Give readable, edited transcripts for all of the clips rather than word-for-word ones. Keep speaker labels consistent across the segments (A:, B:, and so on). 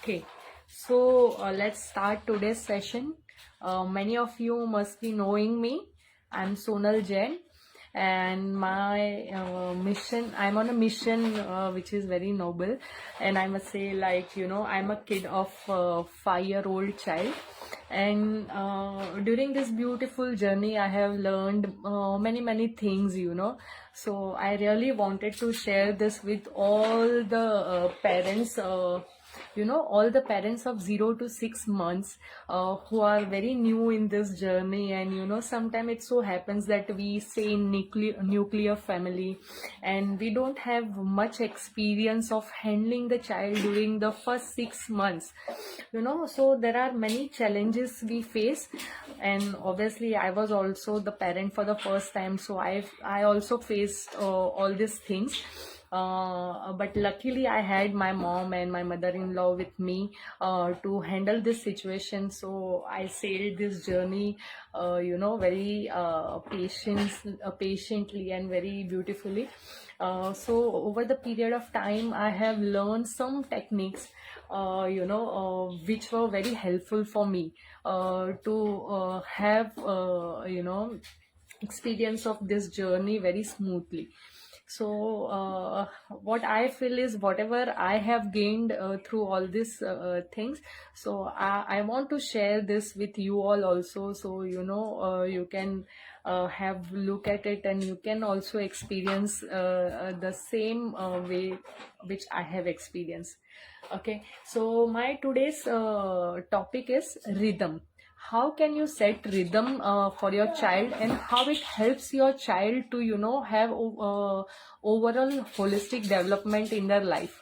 A: Okay, so let's start today's session. Many of you must be knowing me. I'm Sonal Jain, and my mission, I'm on a mission which is very noble. And I must say, I'm a kid of a 5-year-old child. And during this beautiful journey, I have learned many things. So I really wanted to share this with all the parents. All the parents of 0 to 6 months who are very new in this journey. And sometimes it so happens that we stay in nuclear family, and we don't have much experience of handling the child during the first 6 months. So there are many challenges we face, and obviously I was also the parent for the first time, so I also faced all these things. But luckily I had my mom and my mother-in-law with me to handle this situation. So I sailed this journey very patiently and very beautifully. So over the period of time I have learned some techniques which were very helpful for me to have experience of this journey very smoothly. So what I feel is whatever I have gained through all these things, so I want to share this with you all also, so you can have look at it, and you can also experience the same way which I have experienced. Okay, so my today's topic is rhythm. How can you set rhythm for your child, and how it helps your child to have overall holistic development in their life?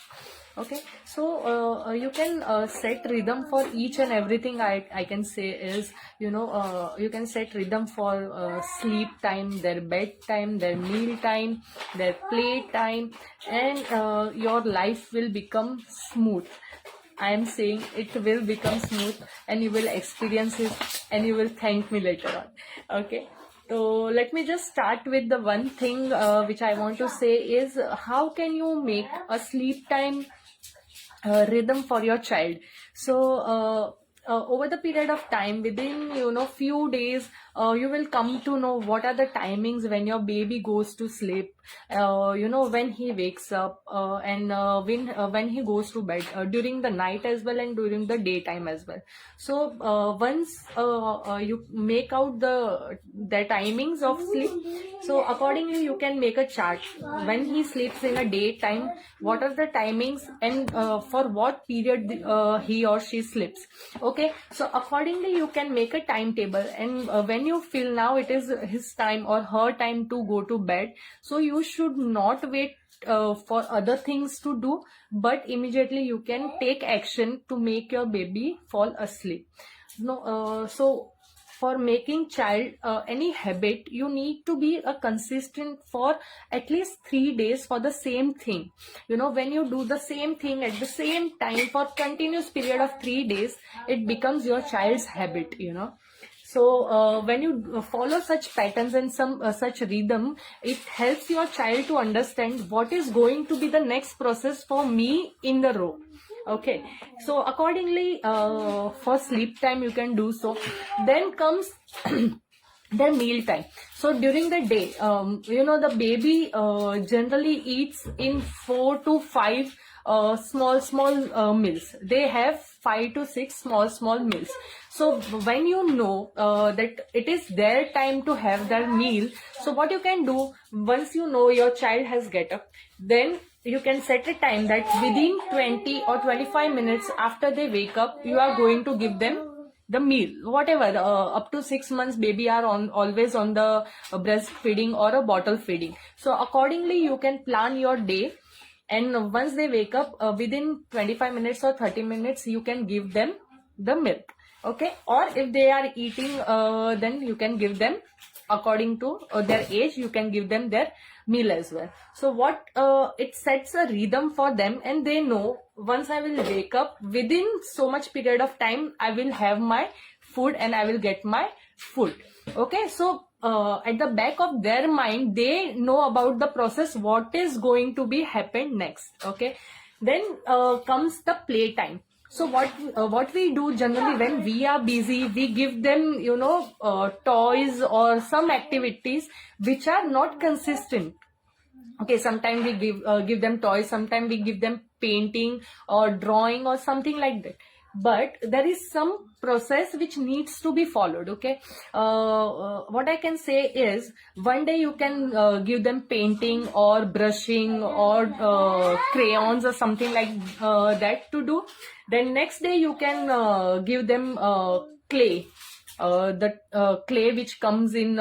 A: Okay, so you can set rhythm for each and everything. I can say is you can set rhythm for sleep time, their bedtime, their meal time, their play time, and your life will become smooth. I am saying it will become smooth, and you will experience it, and you will thank me later on. Okay. So let me just start with the one thing which I want to say is how can you make a sleep time rhythm for your child. So over the period of time, within few days, you will come to know what are the timings when your baby goes to sleep, when he wakes up, and when he goes to bed, during the night as well and during the daytime as well. So once you make out the timings of sleep, so accordingly you can make a chart. When he sleeps in a daytime, what are the timings, and for what period he or she sleeps. Okay, so accordingly you can make a timetable, and when you feel now it is his time or her time to go to bed, so you should not wait for other things to do, but immediately you can take action to make your baby fall asleep. So for making child any habit, you need to be a consistent for at least 3 days for the same thing. When you do the same thing at the same time for continuous period of 3 days, it becomes your child's habit. So when you follow such patterns and some such rhythm, it helps your child to understand what is going to be the next process for me in the row. Okay, so accordingly for sleep time you can do so. Then comes their meal time. So during the day, the baby generally eats in 4 to 5 small meals. They have 5 to 6 small meals. So when you know that it is their time to have their meal, so what you can do, once you know your child has get up, then you can set a time that within 20 or 25 minutes after they wake up, you are going to give them the meal, whatever. Up to 6 months baby are always on the breastfeeding or a bottle feeding. So accordingly you can plan your day, and once they wake up, within 25 minutes or 30 minutes you can give them the milk. Okay, or if they are eating, then you can give them according to their age, you can give them their meal as well. So what it sets a rhythm for them, and they know once I will wake up, within so much period of time I will have my food and I will get my food. Okay, so at the back of their mind they know about the process, what is going to be happen next. Okay, then comes the play time. So what we do generally when we are busy, we give them, toys or some activities which are not consistent. Okay, sometimes we give them toys, sometimes we give them painting or drawing or something like that, but there is some process which needs to be followed. Okay, what I can say is, one day you can give them painting or brushing or crayons or something like that to do. Then next day you can give them clay, the clay which comes in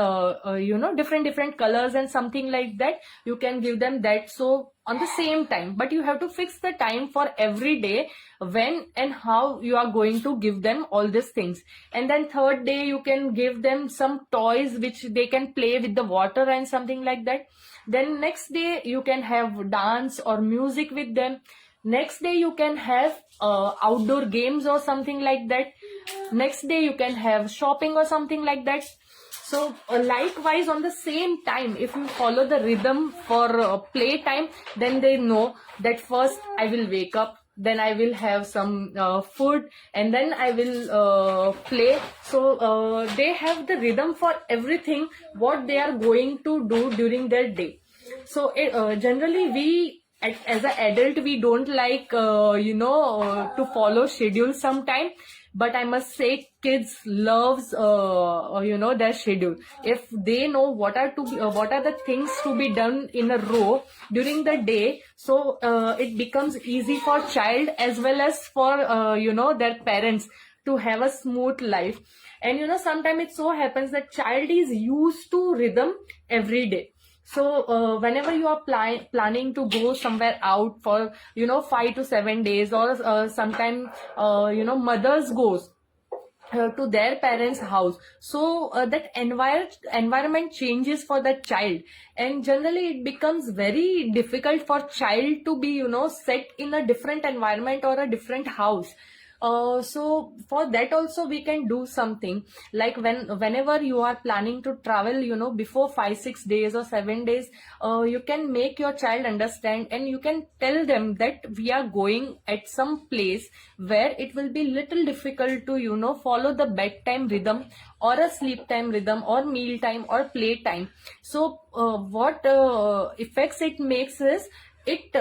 A: different colors and something like that. You can give them that, so on the same time, but you have to fix the time for every day when and how you are going to give them all these things. And then third day you can give them some toys which they can play with the water and something like that. Then next day you can have dance or music with them. Next day you can have outdoor games or something like that. Next day you can have shopping or something like that. So likewise, on the same time, if you follow the rhythm for play time, then they know that first I will wake up, then I will have some food, and then I will play. So they have the rhythm for everything what they are going to do during their day. So generally we, as an adult, we don't like to follow schedule sometime, but I must say kids loves their schedule. If they know what are the things to be done in a row during the day, so it becomes easy for child as well as for their parents to have a smooth life. And sometimes it so happens that child is used to rhythm every day. So whenever you are planning to go somewhere out for 5 to 7 days, or sometime mothers goes to their parents' house, so that environment changes for that child, and generally it becomes very difficult for child to be set in a different environment or a different house. So for that also we can do something, like whenever you are planning to travel, before 5-6 days or 7 days, you can make your child understand, and you can tell them that we are going at some place where it will be little difficult to follow the bedtime rhythm or a sleep time rhythm or meal time or play time. So what effects it makes is, it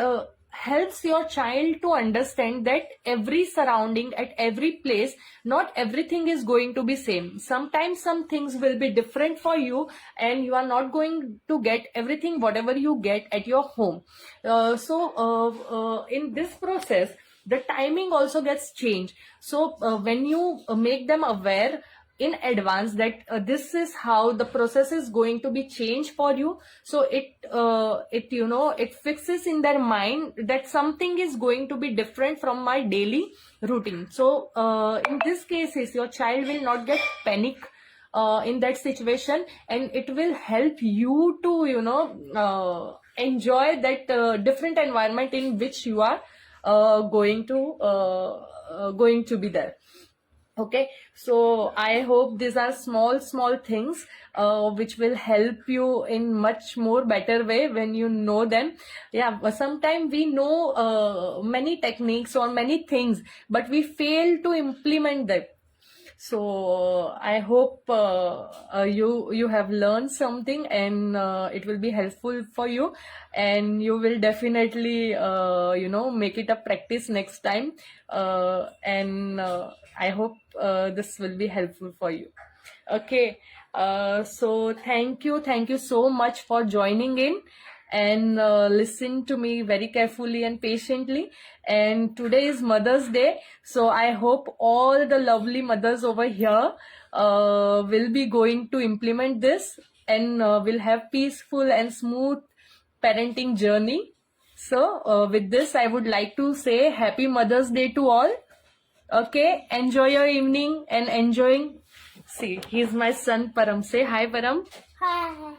A: helps your child to understand that every surrounding, at every place, not everything is going to be same. Sometimes some things will be different for you, and you are not going to get everything whatever you get at your home. So in this process, the timing also gets changed. So when you make them aware in advance that this is how the process is going to be changed for you, so it fixes in their mind that something is going to be different from my daily routine. So in this cases, your child will not get panic in that situation, and it will help you to enjoy that different environment in which you are going to be there. Okay, so I hope these are small things which will help you in much more better way when you know them. Yeah, sometimes we know many techniques or many things, but we fail to implement them. So I hope you have learned something, and it will be helpful for you, and you will definitely make it a practice next time, and I hope this will be helpful for you. Okay, so thank you so much for joining in and listen to me very carefully and patiently. And today is Mother's Day, so I hope all the lovely mothers over here will be going to implement this, and will have peaceful and smooth parenting journey. So with this, I would like to say Happy Mother's Day to all. Okay, enjoy your evening and enjoying. See, he's my son Param. Say hi, Param.
B: Hi.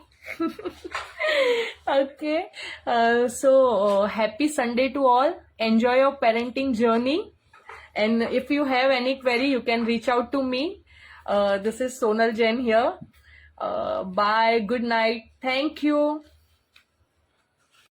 A: Okay, so happy Sunday to all. Enjoy your parenting journey, and if you have any query, you can reach out to me. This is Sonal Jain here. Bye, good night, thank you.